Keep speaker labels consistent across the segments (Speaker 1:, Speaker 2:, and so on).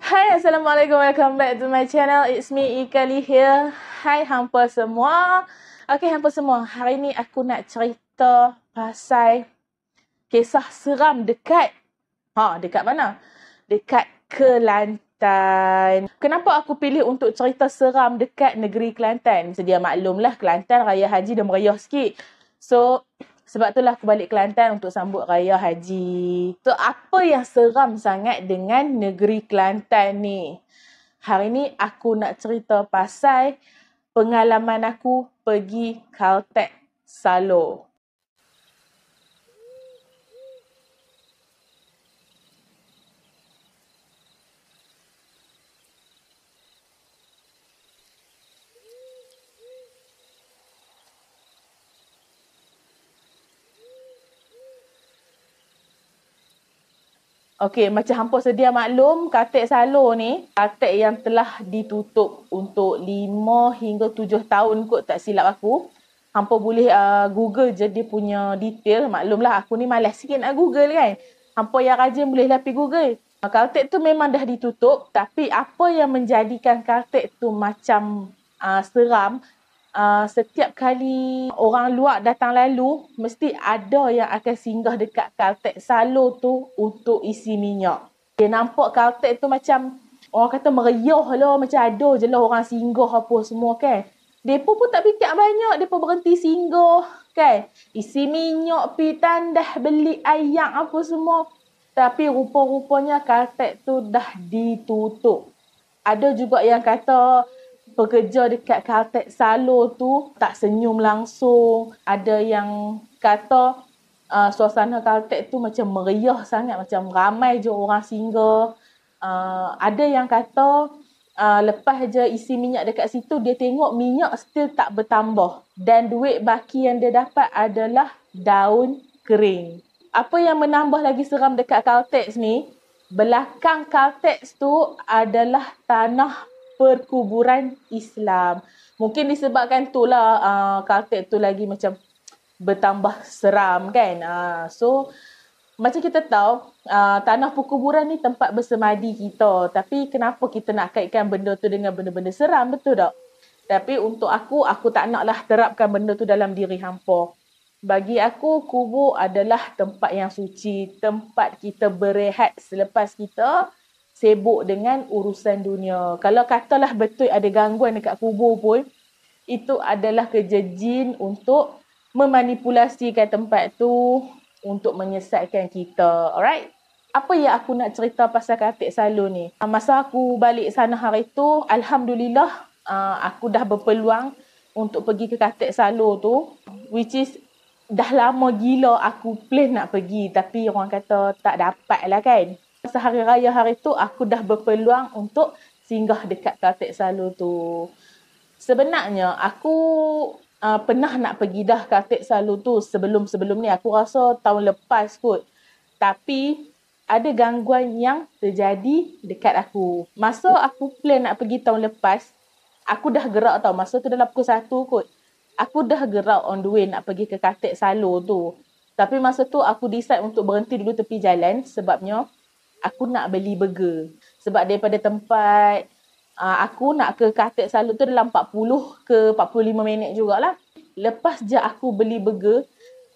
Speaker 1: Hai, Assalamualaikum. Welcome back to my channel. It's me, Ikali here. Hai hampa semua. Okay, hampa semua. Hari ni aku nak cerita pasal kisah seram dekat mana? Dekat Kelantan. Kenapa aku pilih untuk cerita seram dekat negeri Kelantan? Sedia maklumlah, Kelantan Raya Haji dah meriah sikit. So, sebab itulah aku balik Kelantan untuk sambut Raya Haji. So, apa yang seram sangat dengan negeri Kelantan ni? Hari ni aku nak cerita pasal pengalaman aku pergi Caltech Salo. Okey, macam hampa sedia maklum, Caltech Salo ni, Caltech yang telah ditutup untuk 5 hingga 7 tahun kot, tak silap aku. Hampa boleh Google je dia punya detail. Maklumlah aku ni malas sikit nak Google kan. Hampa yang rajin boleh pergi Google. Caltech tu memang dah ditutup, tapi apa yang menjadikan Caltech tu macam seram, setiap kali orang luar datang lalu, mesti ada yang akan singgah dekat Caltech Salo tu untuk isi minyak. Dia nampak Caltech tu macam orang kata meriah lah, macam ada je lah orang singgah apa semua kan. Depa pun tak fikir banyak, depa berhenti singgah kan. Isi minyak, pi tandah, beli ayam apa semua. Tapi rupa-rupanya Caltech tu dah ditutup. Ada juga yang kata pekerja dekat Caltech Salo tu tak senyum langsung. Ada yang kata suasana Caltech tu macam meriah sangat, macam ramai je orang singgah. Ada yang kata lepas je isi minyak dekat situ, dia tengok minyak still tak bertambah. Dan duit baki yang dia dapat adalah daun kering. Apa yang menambah lagi seram dekat Caltech ni, belakang Caltech tu adalah tanah perkuburan Islam. Mungkin disebabkan itulah Caltech tu lagi macam bertambah seram kan. So, macam kita tahu, tanah perkuburan ni tempat bersemadi kita. Tapi kenapa kita nak kaitkan benda tu dengan benda-benda seram, betul tak? Tapi untuk aku tak naklah terapkan benda tu dalam diri hampa. Bagi aku, kubur adalah tempat yang suci. Tempat kita berehat selepas kita sibuk dengan urusan dunia. Kalau katalah betul ada gangguan dekat kubur pun, itu adalah kerja jin untuk memanipulasikan tempat tu untuk menyesatkan kita. Alright? Apa yang aku nak cerita pasal Caltech Salo ni? Masa aku balik sana hari tu, Alhamdulillah, aku dah berpeluang untuk pergi ke Caltech Salo tu, which is dah lama gila aku plan nak pergi, tapi orang kata tak dapat lah kan. Masa hari raya hari tu, aku dah berpeluang untuk singgah dekat Caltech Salo tu. Sebenarnya, aku pernah nak pergi dah Caltech Salo tu sebelum-sebelum ni. Aku rasa tahun lepas kot. Tapi, ada gangguan yang terjadi dekat aku. Masa aku plan nak pergi tahun lepas, aku dah gerak tau. Masa tu dalam pukul 1 kot. Aku dah gerak on the way nak pergi ke Caltech Salo tu. Tapi masa tu aku decide untuk berhenti dulu tepi jalan sebabnya aku nak beli burger. Sebab daripada tempat aku nak ke Caltech Salo tu dalam 40 ke 45 minit jugalah. Lepas je aku beli burger,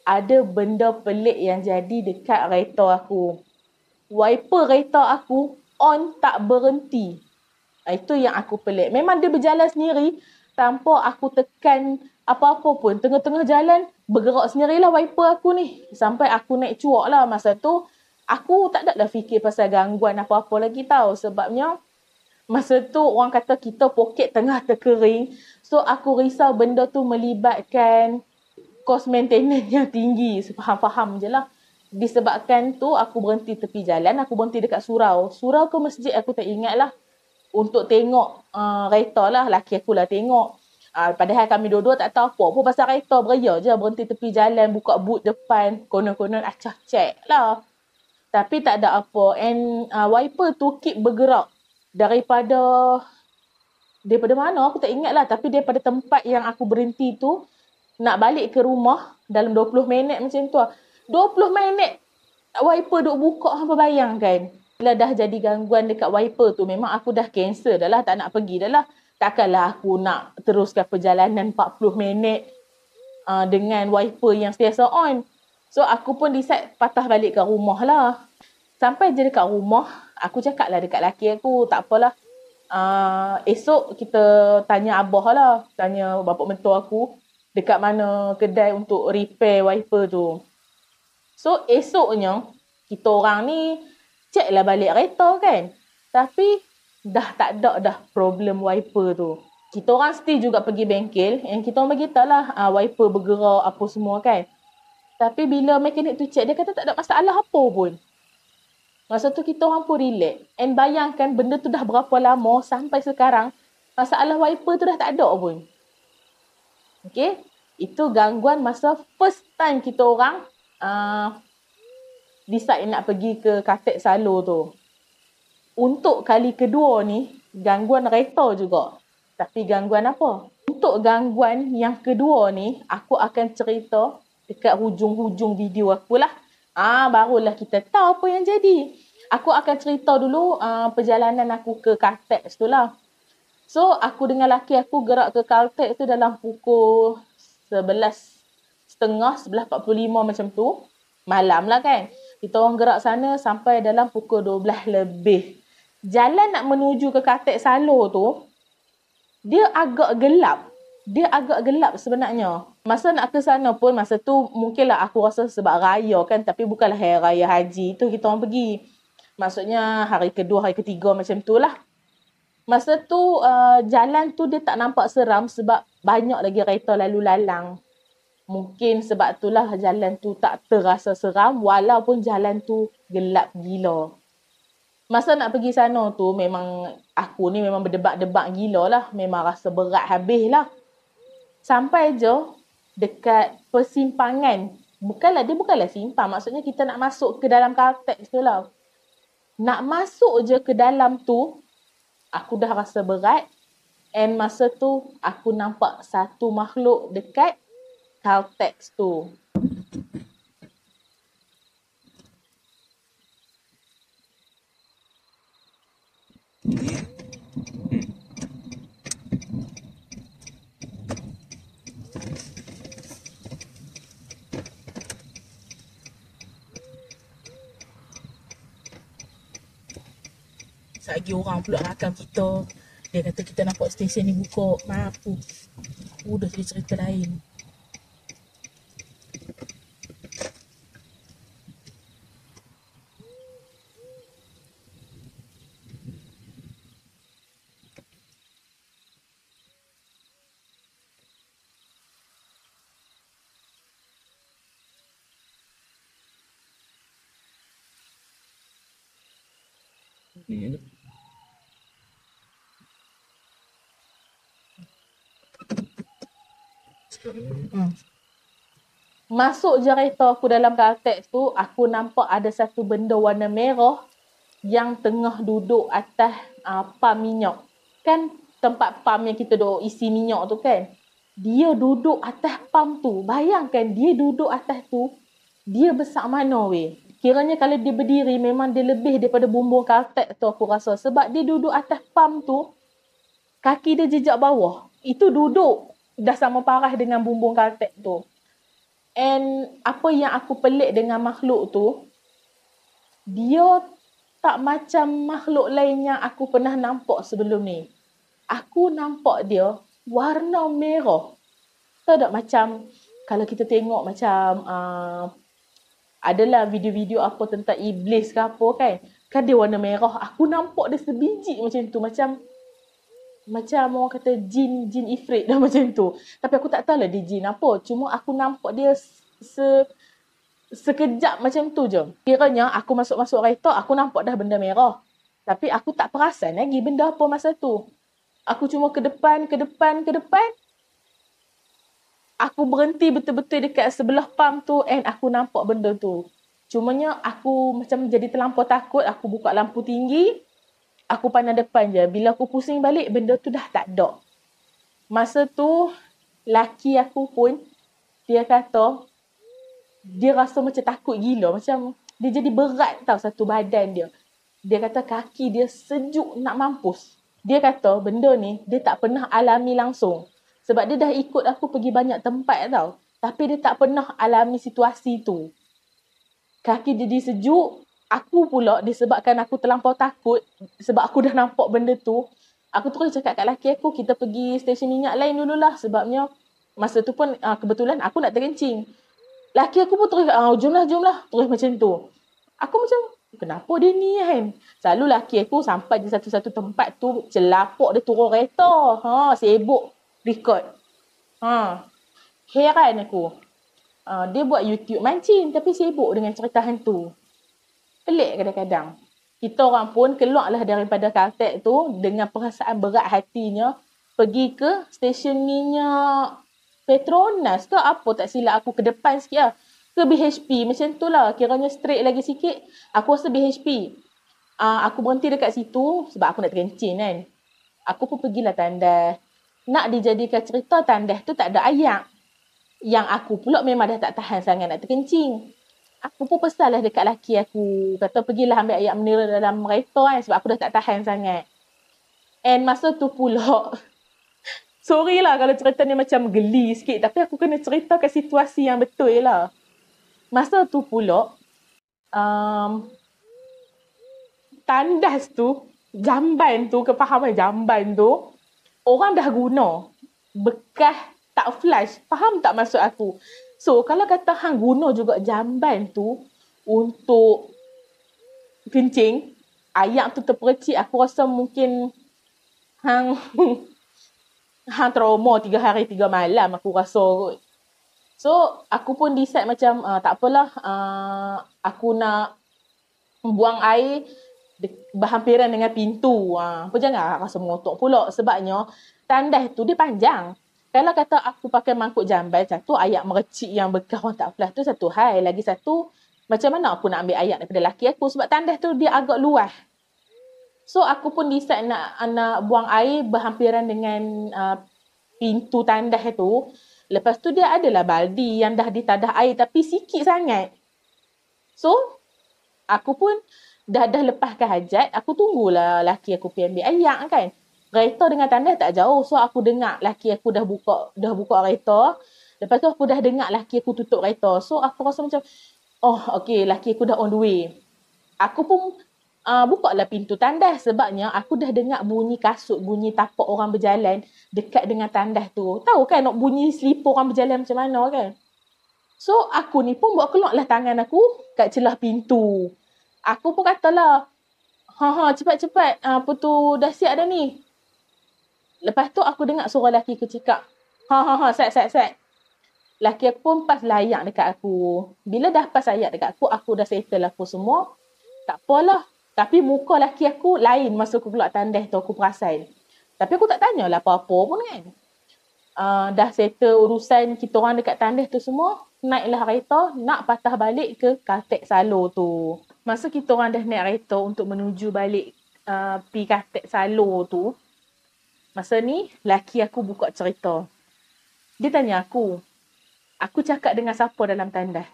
Speaker 1: ada benda pelik yang jadi dekat kereta aku. Wiper kereta aku on tak berhenti. Itu yang aku pelik. Memang dia berjalan sendiri tanpa aku tekan apa-apa pun. Tengah-tengah jalan, bergerak sendirilah wiper aku ni. Sampai aku naik cuak lah masa tu. Aku tak ada fikir pasal gangguan apa-apa lagi tau. Sebabnya, masa tu orang kata kita poket tengah terkering. So, aku risau benda tu melibatkan kos maintenance yang tinggi. Faham-faham je lah. Disebabkan tu, aku berhenti tepi jalan. Aku berhenti dekat surau. Surau ke masjid aku tak ingat lah. Untuk tengok kereta lah. Laki aku lah tengok. Padahal kami dua-dua tak tahu apa pun pasal kereta. Beria je berhenti tepi jalan. Buka boot depan. Konon-konon acah cek lah. Tapi tak ada apa. And wiper tu keep bergerak. Daripada mana aku tak ingat lah. Tapi daripada tempat yang aku berhenti tu. Nak balik ke rumah. Dalam 20 minit macam tu lah. 20 minit wiper duk buka, hampa bayangkan. Bila dah jadi gangguan dekat wiper tu, memang aku dah cancel dah lah, tak nak pergi dah lah. Takkanlah aku nak teruskan perjalanan 40 minit dengan wiper yang sentiasa on. So, aku pun decide patah balik ke rumah lah. Sampai je dekat rumah, aku cakap lah dekat laki aku, tak apalah. Esok kita tanya abah lah, tanya bapak mentua aku, dekat mana kedai untuk repair wiper tu. So, esoknya, kita orang ni check lah balik kereta kan. Tapi, dah tak ada dah problem wiper tu. Kita orang still juga pergi bengkel, yang kita orang beritahu lah wiper bergerak apa semua kan. Tapi bila mekanik tu check, dia kata tak ada masalah apa pun. Masa tu kita orang pun relax. And bayangkan benda tu dah berapa lama sampai sekarang, masalah wiper tu dah tak ada pun. Okay? Itu gangguan masa first time kita orang decide nak pergi ke Katek Salo tu. Untuk kali kedua ni, gangguan kereta juga. Tapi gangguan apa? Untuk gangguan yang kedua ni, aku akan cerita dekat hujung-hujung video aku lah. Barulah kita tahu apa yang jadi. Aku akan cerita dulu perjalanan aku ke Caltex tu lah. So, aku dengan laki aku gerak ke Caltex tu dalam pukul 11.30, 11.45 macam tu. Malam lah kan. Kita orang gerak sana sampai dalam pukul 12 lebih. Jalan nak menuju ke Caltex Salo tu, dia agak gelap. Dia agak gelap sebenarnya. Masa nak ke sana pun, masa tu mungkinlah aku rasa sebab raya kan. Tapi bukanlah hari raya haji tu kita orang pergi. Maksudnya hari kedua, hari ketiga macam tu lah. Masa tu jalan tu dia tak nampak seram sebab banyak lagi kereta lalu lalang. Mungkin sebab itulah jalan tu tak terasa seram walaupun jalan tu gelap gila. Masa nak pergi sana tu memang aku ni memang berdebat-debat gila lah. Memang rasa berat habis lah. Sampai je dekat persimpangan. Dia bukanlah simpang. Maksudnya kita nak masuk ke dalam Caltex tu lah. Nak masuk je ke dalam tu, aku dah rasa berat. And masa tu, aku nampak satu makhluk dekat Caltex tu. Lagi orang pula rakam kita. Dia kata kita nampak stesen ni buka. Mampu. Udah jadi cerita lain. Masuk je kereta aku dalam Caltex tu, aku nampak ada satu benda warna merah yang tengah duduk atas pam minyak. Kan tempat pam yang kita duduk isi minyak tu kan. Dia duduk atas pam tu. Bayangkan dia duduk atas tu, dia besar mana weh. Kiranya kalau dia berdiri memang dia lebih daripada bumbung Caltex tu aku rasa. Sebab dia duduk atas pam tu, kaki dia jejak bawah. Itu duduk dah sama parah dengan bumbung Caltex tu. And apa yang aku pelik dengan makhluk tu, dia tak macam makhluk lain yang aku pernah nampak sebelum ni. Aku nampak dia warna merah. Tahu tak macam kalau kita tengok macam adalah video-video apa tentang iblis ke apa kan. Kan dia warna merah. Aku nampak dia sebiji macam tu. Macam orang kata jin ifrit dah macam tu. Tapi aku tak tahu lah dia jin apa. Cuma aku nampak dia sekejap macam tu je. Kiranya aku masuk-masuk kereta, aku nampak dah benda merah. Tapi aku tak perasan lagi benda apa masa tu. Aku cuma ke depan. Aku berhenti betul-betul dekat sebelah pam tu and aku nampak benda tu. Cumanya aku macam jadi terlampau takut. Aku buka lampu tinggi. Aku pandang depan je. Bila aku pusing balik, benda tu dah tak ada. Masa tu, laki aku pun, dia kata, dia rasa macam takut gila. Macam dia jadi berat tau satu badan dia. Dia kata kaki dia sejuk nak mampus. Dia kata benda ni dia tak pernah alami langsung. Sebab dia dah ikut aku pergi banyak tempat tau. Tapi dia tak pernah alami situasi tu. Kaki dia sejuk. Aku pula disebabkan aku terlampau takut. Sebab aku dah nampak benda tu. Aku terus cakap kat laki aku, kita pergi stesen minyak lain dululah. Sebabnya masa tu pun kebetulan aku nak terkencing. Laki aku pun terus, jomlah. Terus macam tu. Aku macam, kenapa dia ni kan? Selalu laki aku sampai di satu-satu tempat tu, celapuk dia turun kereta. Sibuk record. Heran aku. Dia buat YouTube mancing tapi sibuk dengan cerita hantu. Pelik kadang-kadang. Kita orang pun keluarlah daripada Caltex tu dengan perasaan berat hatinya pergi ke stesen minyak Petronas ke apa tak silap aku, ke depan sikit lah. Ke BHP macam tu lah. Kiranya straight lagi sikit. Aku rasa BHP. Aku berhenti dekat situ sebab aku nak terkencing kan. Aku pun pergilah tandas. Nak dijadikan cerita, tandas tu tak ada ayak. Yang aku pula memang dah tak tahan sangat nak terkencing. Aku pun pesanlah dekat laki aku. Kata pergilah ambil ayak mineral dalam kereta kan. Sebab aku dah tak tahan sangat. And masa tu pula. Sorry lah kalau cerita ni macam geli sikit. Tapi aku kena ceritakan situasi yang betul lah. Masa tu pula. Tandas tu. Jamban tu. Kefahaman jamban tu. Orang dah guna. Bekas tak flush. Faham tak maksud aku? So, kalau kata hang guna juga jamban tu untuk kencing, ayak tu terpercik, aku rasa mungkin hang trauma 3 hari 3 malam aku rasa kot. So, aku pun decide macam tak apalah, aku nak buang air berhampiran dengan pintu. Apa jangan rasa mengotok pula sebabnya tandas tu dia panjang. Kalau kata aku pakai mangkuk jamban, satu ayak merecik yang bekas orang tak flush tu satu hal. Lagi satu, macam mana aku nak ambil ayak daripada laki aku sebab tandas tu dia agak luas. So, aku pun decide nak buang air berhampiran dengan pintu tandas tu. Lepas tu dia adalah baldi yang dah ditadah air tapi sikit sangat. So, aku pun dah lepaskan hajat. Aku tunggulah laki aku pergi ambil ayak kan. Kereta dengan tandas tak jauh. So, aku dengar laki aku dah buka kereta. Lepas tu, aku dah dengar laki aku tutup kereta. So, aku rasa macam, okay, laki aku dah on the way. Aku pun buka lah pintu tandas sebabnya aku dah dengar bunyi kasut, bunyi tapak orang berjalan dekat dengan tandas tu. Tahu kan nak bunyi slipper orang berjalan macam mana kan? So, aku ni pun buat keluar lah tangan aku kat celah pintu. Aku pun katalah, cepat-cepat, apa tu, dah siap dah ni. Lepas tu aku dengar suara laki aku cakap, set. Laki aku pun pas layak dekat aku. Bila dah pas layak dekat aku dah settle aku semua. Tak apalah. Tapi muka laki aku lain masa aku keluar tandas tu, aku perasan. Tapi aku tak tanyalah apa-apa pun kan. Dah settle urusan kita orang dekat tandas tu semua. Naiklah kereta, nak patah balik ke Caltex Salo tu. Masa kita orang dah naik kereta untuk menuju balik pergi Caltex Salo tu. Masa ni, laki aku buka cerita. Dia tanya aku cakap dengan siapa dalam tandas?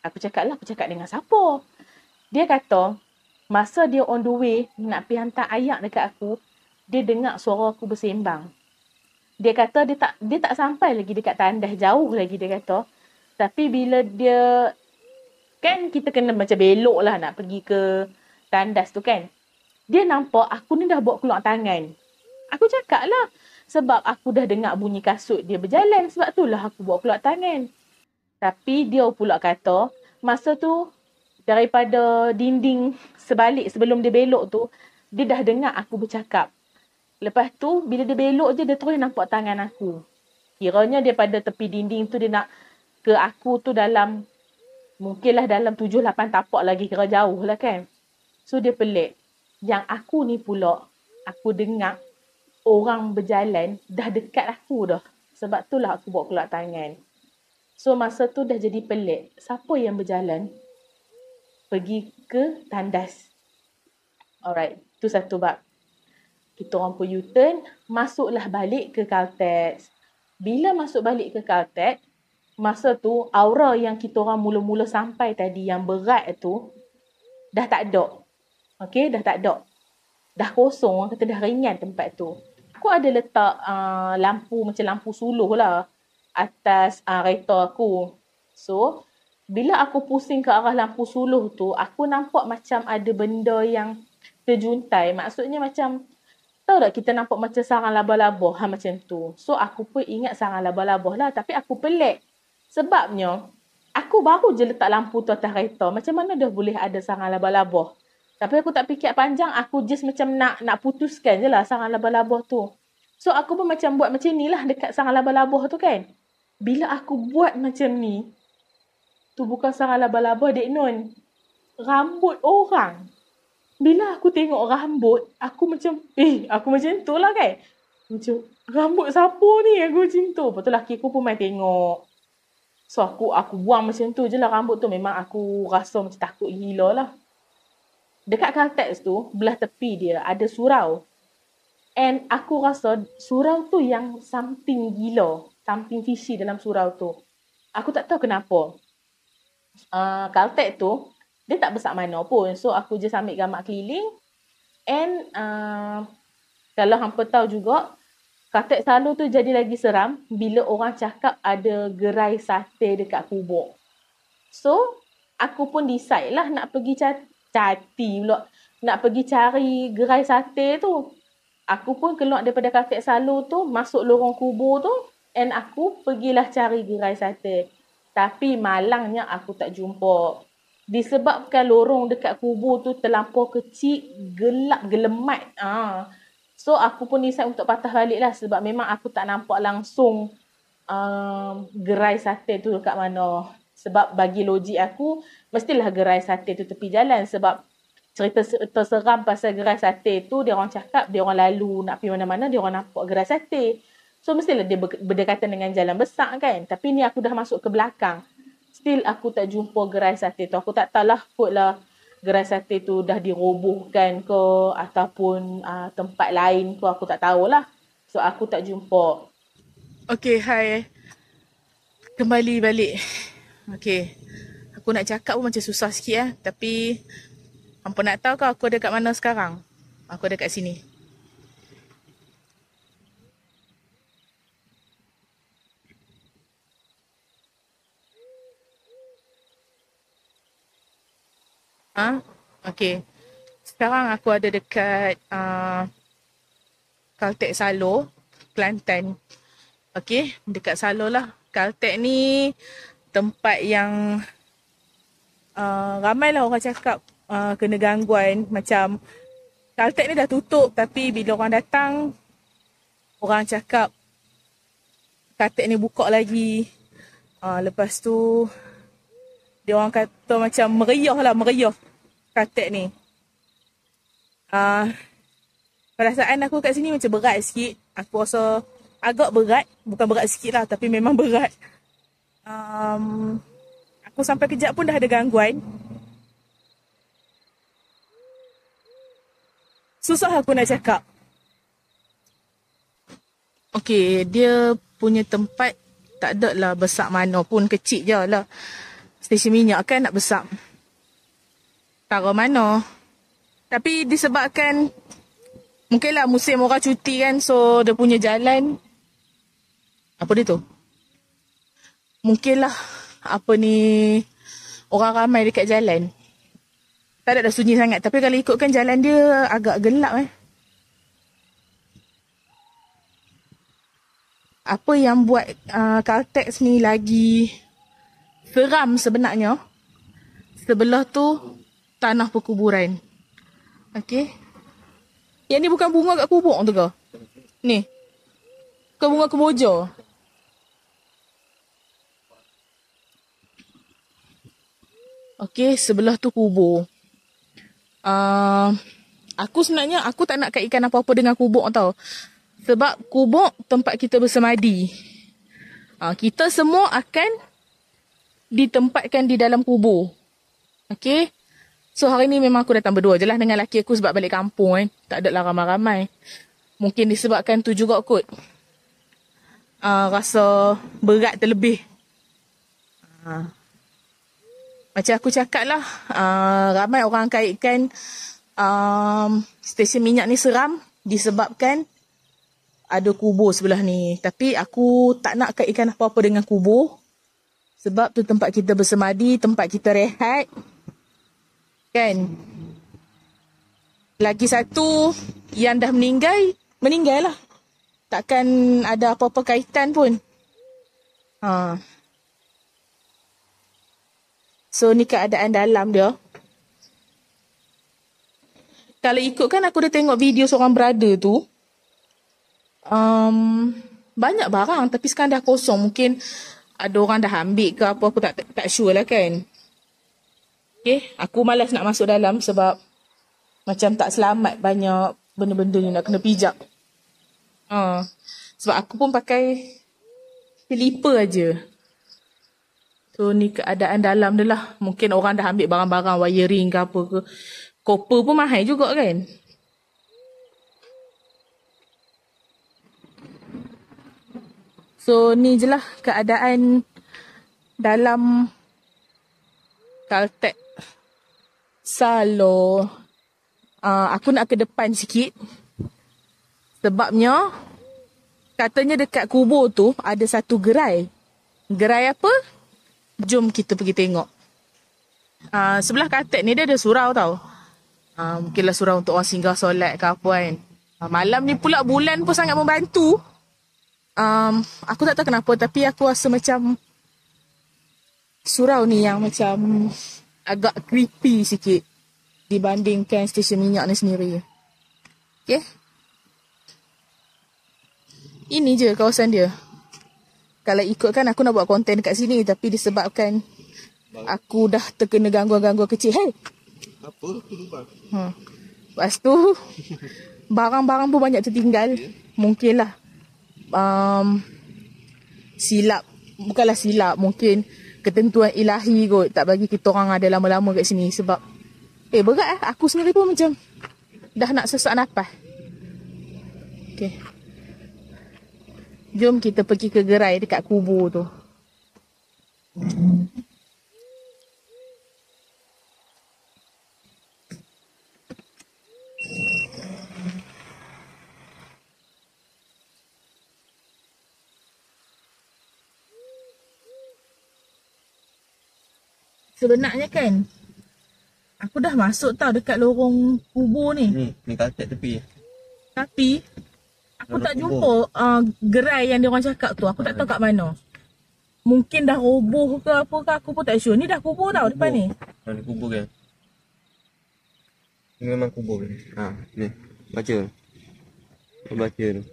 Speaker 1: Aku cakap dengan siapa? Dia kata, masa dia on the way nak pergi hantar ayak dekat aku, dia dengar suara aku bersembang. Dia kata dia tak sampai lagi dekat tandas, jauh lagi dia kata. Tapi bila dia, kan kita kena macam belok lah nak pergi ke tandas tu kan. Dia nampak aku ni dah bawa keluar tangan. Aku cakap lah, sebab aku dah dengar bunyi kasut dia berjalan, sebab itulah aku bawa keluar tangan. Tapi dia pula kata, masa tu daripada dinding sebalik sebelum dia belok tu, dia dah dengar aku bercakap. Lepas tu, bila dia belok je, dia terus nampak tangan aku. Kiranya daripada tepi dinding tu, dia nak ke aku tu mungkinlah dalam 7-8 tapak lagi, kira jauh lah kan. So, dia pelik. Yang aku ni pula, aku dengar orang berjalan dah dekat aku dah. Sebab itulah aku bawa keluar tangan. So, masa tu dah jadi pelik. Siapa yang berjalan pergi ke tandas? Alright, tu satu bab. Kita orang pun U-turn, masuklah balik ke Caltex. Bila masuk balik ke Caltex, masa tu aura yang kita orang mula-mula sampai tadi yang berat tu, dah tak ada. Okey, dah tak ada. Dah kosong, orang kata dah ringan tempat tu. Aku ada letak lampu macam lampu suluh lah atas kereta aku. So, bila aku pusing ke arah lampu suluh tu, aku nampak macam ada benda yang terjuntai. Maksudnya macam, tahu tak kita nampak macam sarang laba-laba macam tu. So, aku pun ingat sarang laba-laba lah. Tapi aku pelik. Sebabnya, aku baru je letak lampu tu atas kereta. Macam mana dah boleh ada sarang laba-laba? Tapi aku tak fikir panjang, aku just macam nak putuskan je lah sarang laba-laba tu. So, aku pun macam buat macam ni lah dekat sarang laba-laba tu kan. Bila aku buat macam ni, tu bukan sarang laba-laba, Dek Nun. Rambut orang. Bila aku tengok rambut, aku macam, aku macam tu lah kan. Macam, rambut siapa ni? Aku macam tu. Lepas tu laki aku pun main tengok. So, aku buang macam tu je lah rambut tu. Memang aku rasa macam takut gila lah. Dekat Caltex tu, belah tepi dia ada surau. And aku rasa surau tu yang something gila. Something fishy dalam surau tu. Aku tak tahu kenapa. Caltex tu, dia tak besar mana pun. So, aku just ambil gambar keliling. And kalau hampa tahu juga, Caltex selalu tu jadi lagi seram bila orang cakap ada gerai sate dekat kubur. So, aku pun decide lah nak pergi cati pula. Nak pergi cari gerai sate tu. Aku pun keluar daripada Caltex selalu tu, masuk lorong kubur tu. And aku pergilah cari gerai sate. Tapi malangnya aku tak jumpa. Disebabkan lorong dekat kubur tu terlampau kecil, gelap, gelemat. So, aku pun decide untuk patah balik lah. Sebab memang aku tak nampak langsung gerai sate tu dekat mana. Sebab bagi logik aku, mestilah gerai sate tu tepi jalan. Sebab cerita seram pasal gerai sate tu, dia orang cakap, dia orang lalu nak pergi mana-mana, dia orang nampak gerai sate. So, mestilah dia berdekatan dengan jalan besar kan. Tapi ni aku dah masuk ke belakang. Still aku tak jumpa gerai sate tu. Aku tak tahulah kotlah gerai sate tu dah dirobohkan ke ataupun tempat lain ke, aku tak tahulah. So, aku tak jumpa.
Speaker 2: Okay, hai. Kembali balik. Okay. Aku nak cakap pun macam susah sikit Tapi, hampa nak tahu ke aku ada kat mana sekarang? Aku ada kat sini. Okay. Sekarang aku ada dekat Caltex Salo, Kelantan. Okay, dekat Salo lah. Caltex ni tempat yang ramailah orang cakap kena gangguan. Macam Caltex ni dah tutup tapi bila orang datang, orang cakap Caltex ni buka lagi. Lepas tu, dia orang kata macam meriah Caltex ni. Perasaan aku kat sini macam berat sikit. Aku rasa agak berat. Bukan berat sikit lah, tapi memang berat. Aku sampai kejap pun dah ada gangguan. Susah aku nak cakap. Okay, dia punya tempat tak ada lah besar mana pun, kecil je lah. Stesen minyak kan nak besar. Taruh mana. Tapi disebabkan mungkinlah musim orang cuti kan, so dia punya jalan, apa dia tu? Mungkinlah orang ramai dekat jalan. Tak ada dah sunyi sangat. Tapi kalau ikutkan jalan dia agak gelap Apa yang buat Caltex ni lagi seram sebenarnya, sebelah tu tanah perkuburan. Okay. Yang ni bukan bunga kat kubur tu ke? Ni. Bukan bunga kemboja. Okay, sebelah tu kubur. Aku sebenarnya aku tak nak kaitkan apa-apa dengan kubur tau. Sebab kubur tempat kita bersemadi. Kita semua akan ditempatkan di dalam kubur. Okay. So hari ni memang aku datang berdua je lah dengan laki aku sebab balik kampung Tak ada lah ramai-ramai. Mungkin disebabkan tu juga kot. Rasa berat terlebih. Macam aku cakap lah, ramai orang kaitkan stesen minyak ni seram disebabkan ada kubur sebelah ni. Tapi aku tak nak kaitkan apa-apa dengan kubur. Sebab tu tempat kita bersemadi, tempat kita rehat. Kan? Lagi satu, yang dah meninggal, meninggal lah. Takkan ada apa-apa kaitan pun. So ni keadaan dalam dia. Kalau ikutkan aku dah tengok video seorang brother tu. Banyak barang tapi sekarang dah kosong. Mungkin ada orang dah ambil ke apa, aku tak sure lah kan. Okay, aku malas nak masuk dalam sebab macam tak selamat, banyak benda-benda ni nak kena pijak. Sebab aku pun pakai slipper aja. So ni keadaan dalam dia lah. Mungkin orang dah ambil barang-barang wiring ke apa ke. Copper pun mahal juga kan. So ni je lah keadaan dalam Caltex Salo. Aku nak ke depan sikit. Sebabnya katanya dekat kubur tu ada satu gerai. Gerai apa? Jom kita pergi tengok. Sebelah Caltex ni dia ada surau tau. Mungkinlah surau untuk orang singgah solat ke apa kan. Malam ni pula bulan pun sangat membantu. Aku tak tahu kenapa tapi aku rasa macam surau ni yang macam agak creepy sikit dibandingkan stesen minyak ni sendiri. Okay. Ini je kawasan dia. Kalau ikutkan aku nak buat konten dekat sini tapi disebabkan aku dah terkena gangguan-gangguan kecil. Hey! Apa? Lepas tu barang-barang pun banyak tertinggal. Mungkinlah silap. Bukanlah silap. Mungkin ketentuan ilahi kot. Tak bagi kita orang ada lama-lama kat sini. Sebab berat Aku sendiri pun macam dah nak sesak nafas. Okay. Jom kita pergi ke gerai dekat kubur tu. Sebenarnya kan aku dah masuk tau dekat lorong kubur ni.
Speaker 3: Ni Caltex tepi.
Speaker 2: Tapi aku tak jumpa gerai yang dia orang cakap tu. Aku tak tahu kat mana. Mungkin dah roboh ke apa ke, aku pun tak sure. Ni dah kubur tau depan ni.
Speaker 3: Ni kubur kan. Ni memang kubur ni. Ni. Baca. Baca tu.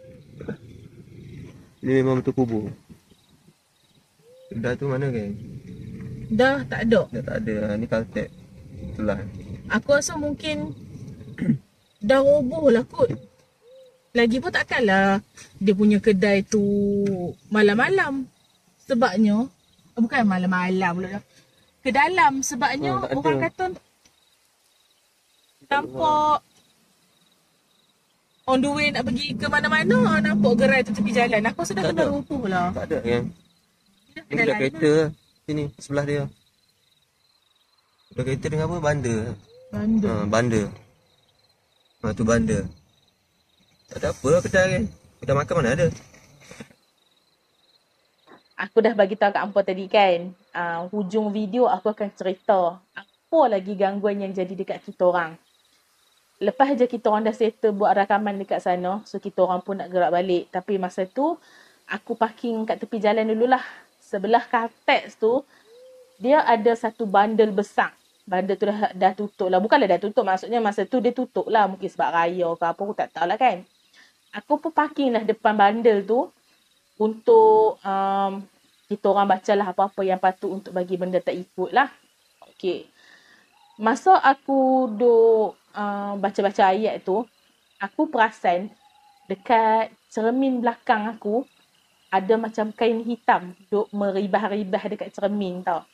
Speaker 3: Ni memang betul kubur. Dah tu mana kan?
Speaker 2: Dah tak ada.
Speaker 3: Dah tak ada. Ni Caltex. Itulah.
Speaker 2: Aku rasa mungkin dah roboh lah kot. Lagi pun takkanlah dia punya kedai tu malam-malam. Sebabnya, bukan malam-malam pula dah. Ke dalam sebabnya orang kata nampak on the way nak pergi ke mana-mana, nampak gerai tu tepi jalan. Aku rasa dah kena roboh lah.
Speaker 3: Tak ada kan? Ni dah kereta lah. Sini, sebelah dia. Dah kereta dengan apa? Bandar. Bandar. Tu bandar. Tak ada apa lah kedai kan. Kedai makan mana ada.
Speaker 1: Aku dah bagi tahu kat hampa tadi kan. Hujung video aku akan cerita apa lagi gangguan yang jadi dekat kita orang. Lepas je kita orang dah settle buat rakaman dekat sana. So kita orang pun nak gerak balik. Tapi masa tu aku parking kat tepi jalan dululah. Sebelah Caltex tu dia ada satu bandel besar. Bandel tu dah tutup lah. Bukanlah dah tutup. Maksudnya masa tu dia tutup lah. Mungkin sebab raya ke apa. Aku tak tahu lah kan. Aku pun parking lah depan bandel tu. Untuk kita orang baca lah apa-apa yang patut untuk bagi benda tak ikut lah. Okay. Masa aku duk baca-baca ayat tu. Aku perasan dekat cermin belakang aku. Ada macam kain hitam duk meribah-ribah dekat cermin tau.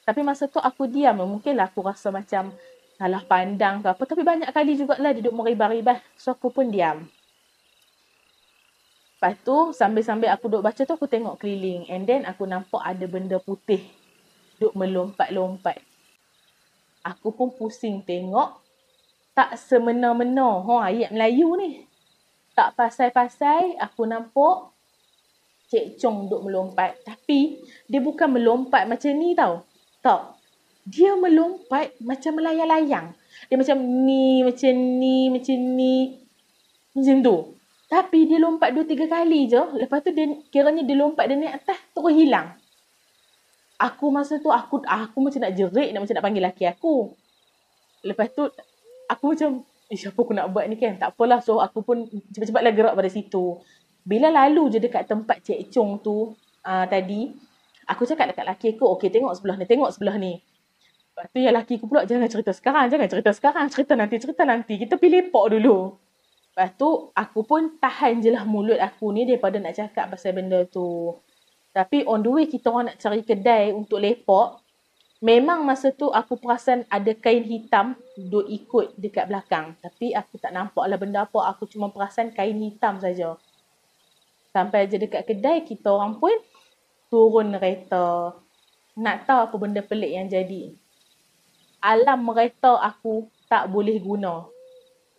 Speaker 1: Tapi masa tu aku diam. Mungkinlah aku rasa macam salah pandang ke apa. Tapi banyak kali jugalah dia duk meribah-ribah. So aku pun diam. Lepas tu sambil-sambil aku duk baca tu aku tengok keliling. And then aku nampak ada benda putih duk melompat-lompat. Aku pun pusing tengok. Tak semena-mena. Ayat Melayu ni. Tak pasal-pasal aku nampak Cik Chong duk melompat. Tapi dia bukan melompat macam ni tau. Tak. Dia melompat macam melayang-layang. Dia macam ni, macam ni, macam ni. Macam tu. Tapi dia lompat 2-3 kali je. Lepas tu dia kiranya dia lompat dia naik atas terus hilang. Aku masa tu aku macam nak jerit, macam nak panggil laki aku. Lepas tu aku macam apa aku nak buat ni kan? Tak apalah. So aku pun cepat-cepatlah gerak pada situ. Bila lalu je dekat tempat Cik Chong tu tadi, aku cakap dekat laki aku, okey tengok sebelah ni. Lepas tu yang laki aku pula, jangan cerita sekarang. Cerita nanti. Kita pergi lepak dulu. Lepas tu, aku pun tahan je lah mulut aku ni daripada nak cakap pasal benda tu. Tapi on the way kita orang nak cari kedai untuk lepak, memang masa tu aku perasan ada kain hitam duk ikut dekat belakang. Tapi aku tak nampak lah benda apa. Aku cuma perasan kain hitam saja. Sampai je dekat kedai, kita orang pun turun kereta. Nak tahu apa benda pelik yang jadi? Alarm kereta aku tak boleh guna.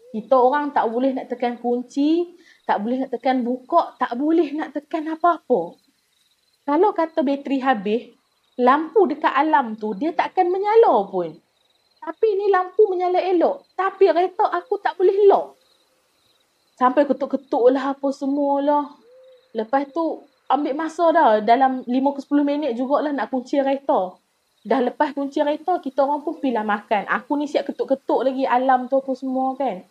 Speaker 1: Kita orang tak boleh nak tekan kunci, tak boleh nak tekan buka, tak boleh nak tekan apa-apa. Kalau kata bateri habis, lampu dekat alarm tu dia tak akan menyala pun. Tapi ni lampu menyala elok. Tapi kereta aku tak boleh lock. Sampai ketuk-ketuk lah apa semualah. Lepas tu ambil masa dah. Dalam 5 ke 10 minit jugalah nak kunci kereta. Dah lepas kunci kereta, kita orang pun pergilah makan. Aku ni siap ketuk-ketuk lagi alarm tu apa semua kan.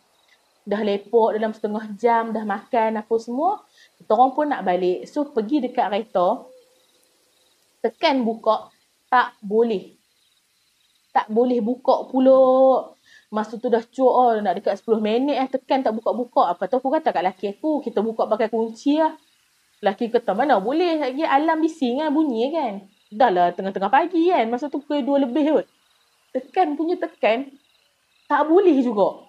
Speaker 1: Dah lepak dalam setengah jam, dah makan apa semua. Kita orang pun nak balik. So, pergi dekat kereta. Tekan buka. Tak boleh. Tak boleh buka pula. Masa tu dah cuak nak dekat 10 minit tekan tak buka-buka. Apa tu aku kata kat laki aku, kita buka pakai kunci lah. Laki kata, mana boleh lagi alarm bising kan, bunyi kan. Dah lah tengah-tengah pagi kan. Masa tu pukul 2 lebih kot. Tekan. Tak boleh juga.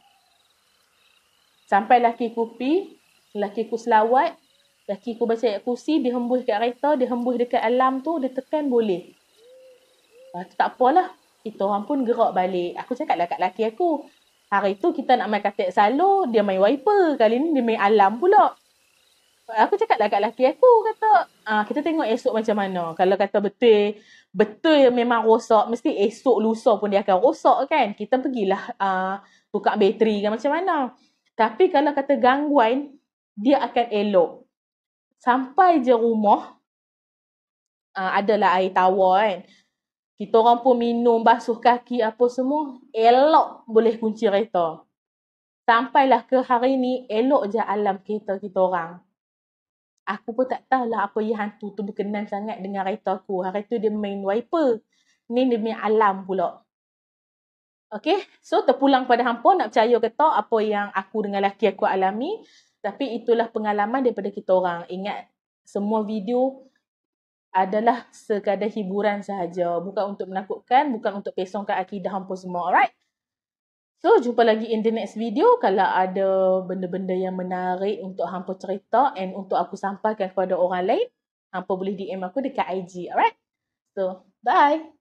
Speaker 1: Sampai laki ku pi, laki ku selawat, laki ku baca ayat kursi, dia hembus kat kereta, dia hembus dekat alarm tu, dia tekan boleh. Tak apalah, kita orang pun gerak balik. Aku cakap lah kat laki aku, hari tu kita nak main katik salur, dia main wiper, kali ni dia main alarm pula. Aku cakap lah kat laki aku, kata, kita tengok esok macam mana. Kalau kata betul memang rosak, mesti esok lusa pun dia akan rosak kan. Kita pergilah tukar bateri kan macam mana. Tapi kalau kata gangguan, dia akan elok. Sampai je rumah, adalah air tawar kan. Kita orang pun minum, basuh kaki apa semua, elok boleh kunci kereta. Sampailah ke hari ni, elok je alarm kereta kita orang. Aku pun tak tahulah apa yang hantu tu berkenan sangat dengan kereta aku. Hari tu dia main wiper. Ni dia main alarm pula. Okay, so terpulang pada hampa nak percaya ke tak apa yang aku dengan laki aku alami. Tapi itulah pengalaman daripada kita orang. Ingat, semua video adalah sekadar hiburan sahaja. Bukan untuk menakutkan, bukan untuk pesongkan akidah hampa semua. Alright? So, jumpa lagi in the next video. Kalau ada benda-benda yang menarik untuk hampa cerita and untuk aku sampaikan kepada orang lain, hampa boleh DM aku dekat IG. Alright? So, bye!